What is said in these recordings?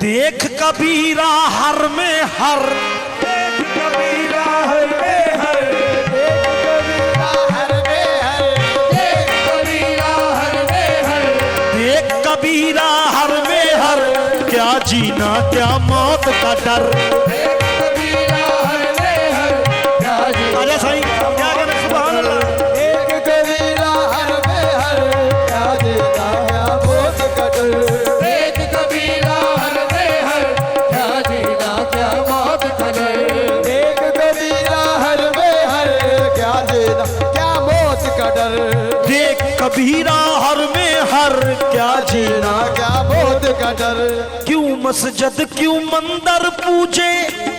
देख कबीरा हर में हर, देख कबीरा हर में हर, देख कबीरा हर में हर, देख कबीरा हर में हर, देख कबीरा हर में हर, क्या जीना क्या मौत का डर। देख कबीरा हर में हर, क्या जीना आजा साईं क्या कहना सुभान अल्लाह। देख कबीरा हर में हर, क्या जीना क्या मौत का डर। देख कबीरा हर में हर, क्या जीना क्या मौत का डर। देख कबीरा हर में हर, क्या जीना क्या मौत का डर। देख कबीरा हर में हर, क्या जीना क्या मौत का डर। क्यों मस्जिद क्यों मंदिर पूजे,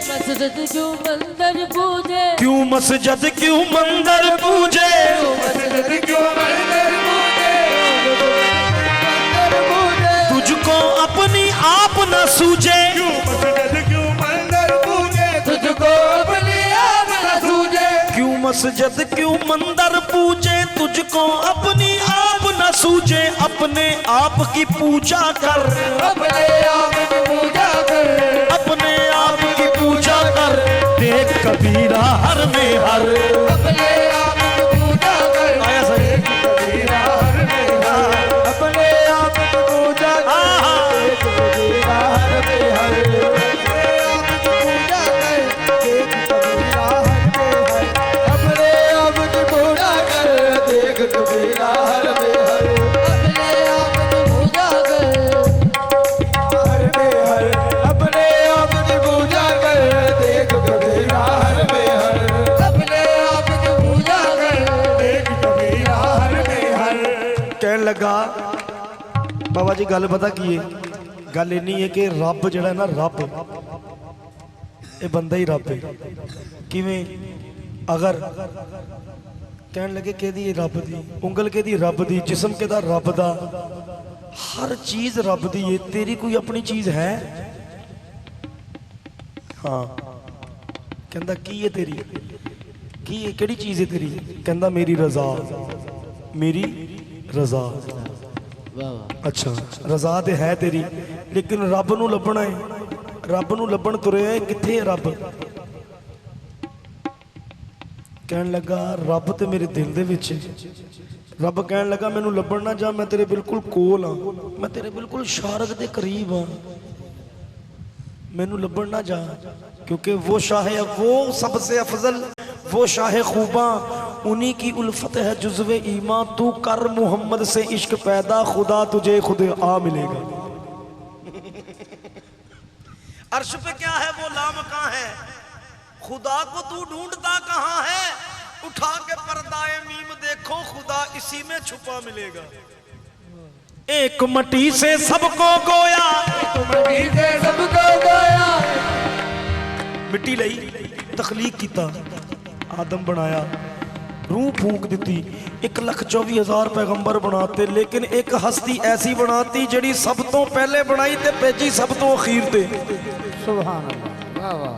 मस्जिद क्यों मंदिर पूजे, क्यों मस्जिद क्यों मंदिर पूजे, मस्जिद क्यों मंदिर पूजे, तुझको अपनी आप न सूझे। मस्जिद क्यों मंदिर पूजे, तुझको अपनी आप न सूझे। क्यों मस्जिद क्यों मंदिर पूजे, तुझको अपनी आप न सूझे। अपने आप की पूजा कर, अपने आप की पूजा कर, अपने आप की पूजा कर। देख कबीरा हर में हर, अपने आप की पूजा कर। आया सही। कबीरा हर में हर, अपने आप की पूजा कर। देख कबीरा हर में हर, अपने आप की पूजा कर। देख कबीरा हर में हर, अपने आप की पूजा कर। देख कबीरा हर में हर, अपने आप की पूजा कर। हर में हर, अपने आप की पूजा कर। देख कबीरा हर में हर, अपने आप की पूजा कर। देख कबीरा हर में हर। कहन लगा बाबा जी गल पता की है, गल इन्नी है कि रब जड़ा है ना, रब ये बंदा ही रब है। किवें अगर कहन लगे कि रब दी उंगल के दी रब दी, जिस्म के दा रब दा, हर चीज रब दी है। तेरी कोई अपनी चीज है? हाँ कहंदा की है तेरी, की है केड़ी चीज है तेरी? कहंदा मेरी रजा, मेरी रजा। अच्छा रजा ते है तेरी, लेकिन रब नूं लभना है, रब नूं लभण तुरे है, किथे है रब? कहन लगा रब ते मेरे दिल दे विच है। रब कहन लगा मैनू लभण ना जा, मैं तेरे बिल्कुल कोल हाँ, मैं तेरे बिल्कुल शारक दे करीब हाँ, मैनू लभण ना जा। क्योंकि वो शाह है, वो सबसे अफजल, वो शाह खूबा, उन्हीं की उल्फत है जुज़्वे ईमान। तू कर मोहम्मद से इश्क पैदा, खुदा तुझे खुद आ मिलेगा। अर्श पे क्या है वो लामकां है, खुदा को तू ढूंढता कहाँ है। उठा के पर्दाए मीम देखो, खुदा इसी में छुपा मिलेगा। एक मट्टी से सबको गोया, मिट्टी से सबको गोया। मिट्टी लई तखलीक कीता, आदम बनाया, रूह फूक दी। 1,24,000 पैगंबर बनाते, लेकिन एक हस्ती ऐसी बनाती जड़ी सब तो पहले बनाई ते भेजी सब तो अखीर ते। सुभान अल्लाह, वाह वाह।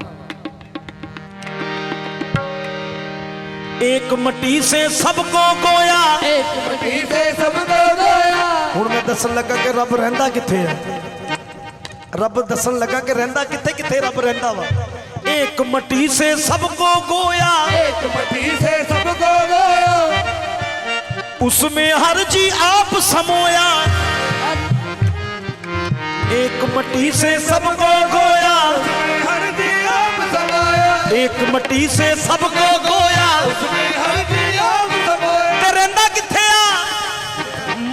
एक मट्टी से सबको गोया, एक मिट्टी से सबको गोया। हुण मैं दसन लगा कि रब रहिंदा किथे है। रब दसन लगा कि रहिंदा किथे, किथे रब रहिंदा वा। एक मट्टी से सबको गोया, एक मिट्टी से सबको गोया। उसमें हर जी आप समोया। एक मट्टी से सबको गोया, हर दी आप समाया। एक मट्टी से सबको गोया, हर दी आप समाया। रहिंदा किथे आ?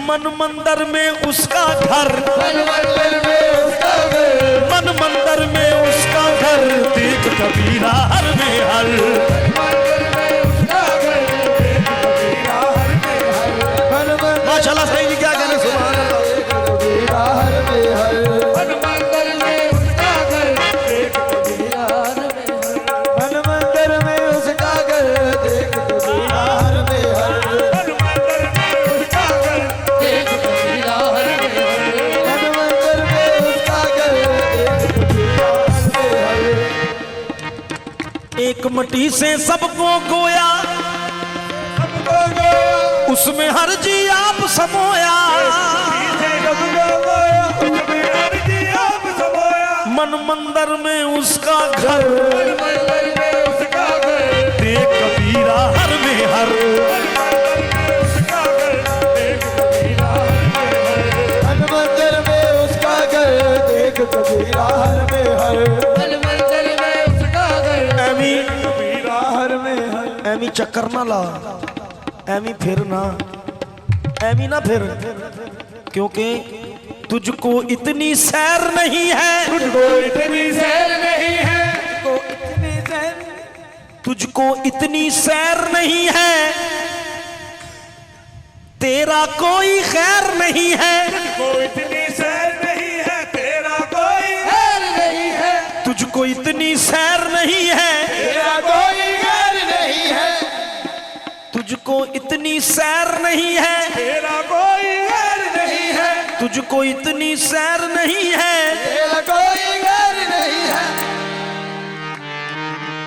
मन मंदिर में उसका घर, मन मंदिर में उसका घर, मन मंदिर में उसका घर। देख कबीरा हर में हर, मंदिर में उसका घर। देख कबीरा हर में हर, मन मंदिर माशाल्लाह सही जी क्या कहने सुभान अल्लाह। देख कबीरा हर में हर, मन मंदिर में उसका घर। देख कबीरा हर में हर, मन मंदिर में उसका घर। देख कबीरा हर में हर, मन मंदिर में उसका घर। देख कबीरा हर में हर, मन मंदिर में उसका घर। देख कबीरा हर में हर। एक मट्टी से सबको गोया, सबको गोया। उसमें हर जी आप समोया। सबको गोया, उसमें हर जी आप समाया। मन मंदिर में उसका घर, मंदिर में उसका घर, देख कबीरा हर में हर, उसका घर, देख कबीरा हर मंदिर में उसका घर, देख कबीरा हर में हर मंदिर में उसका घर, एवी कबीरा हर में हर। एवी चक्कर ना ला, एवी फिर ना, एवी ना फिर, क्योंकि तुझको इतनी सैर नहीं है, तुझको इतनी सैर नहीं है, तुझको इतनी सैर नहीं है, तेरा कोई खैर नहीं है, तुझको इतनी सैर नहीं है, तेरा कोई खैर नहीं है, तुझको इतनी सैर नहीं है, तेरा कोई खैर नहीं है, तुझको इतनी सैर नहीं है, तेरा कोई खैर नहीं है, तुझको इतनी सैर नहीं है, तेरा कोई खैर नहीं है।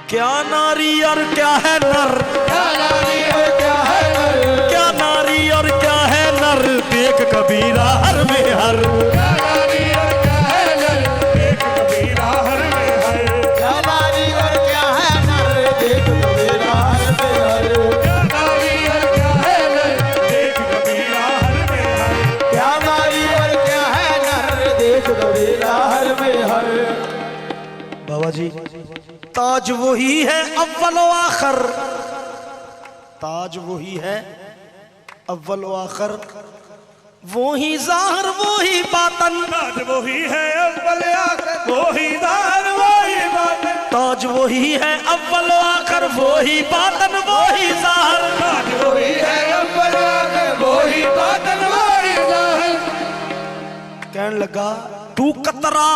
क्या नारी और क्या है नर, क्या नारी और क्या है नर, क्या नारी और क्या है नर, देख कबीरा हर में हर, क्या नारी और क्या है नर, देख कबीरा हर में हर, क्या नारी और क्या है नर, देख कबीरा हर में हर, क्या नारी और क्या है नर, देख कबीरा हर में हर, क्या नारी और क्या है नर, देख कबीरा हर में हर। बाबा जी ताज वही है अव्वल व आखिर, ताज वही है अव्वल व आखिर, वही जाहिर वही बातन, ताज वही है अव्वल आखिर, वही जाहिर वही बातिन, ताज वही है अव्वल व आखिर, वही बातन वही जाहिर, ताज वही है अव्वल आखिर, वही बातिन वही जाहिर। कहने लगा तू कतरा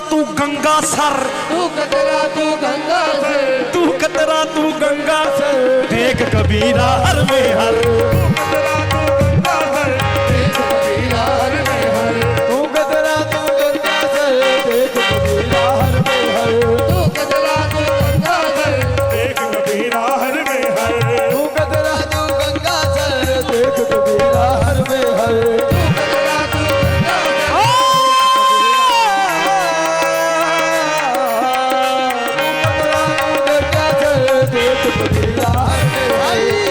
तू गंगा सर, तू कतरा तू गंगा सर, तू कतरा तू गंगा सर, देख कबीरा हर में हर, तू कतरा तू गंगा सर, देख कबीरा हर में हर, तू कतरा तू गंगा सर, देख कबीरा हर में हर, तू कतरा तू गंगा सर, देख कबीरा हर में हर, तू कतरा तू गंगा सर, देख कबीरा हर में हर,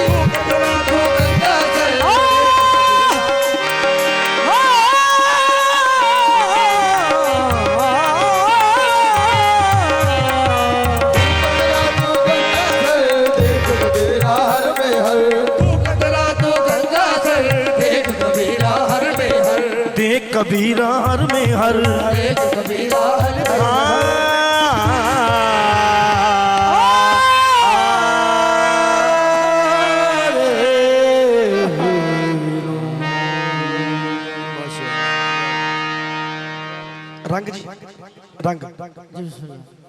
तू कतरा तू गंगा सर, देख कबीरा हर में हर, तू कतरा तू गंगा सर, देख कबीरा हर में हर, देख कबीरा हर में हर, देख कबीरा हर में रंग जी रंग जी बिस्मिल्लाह।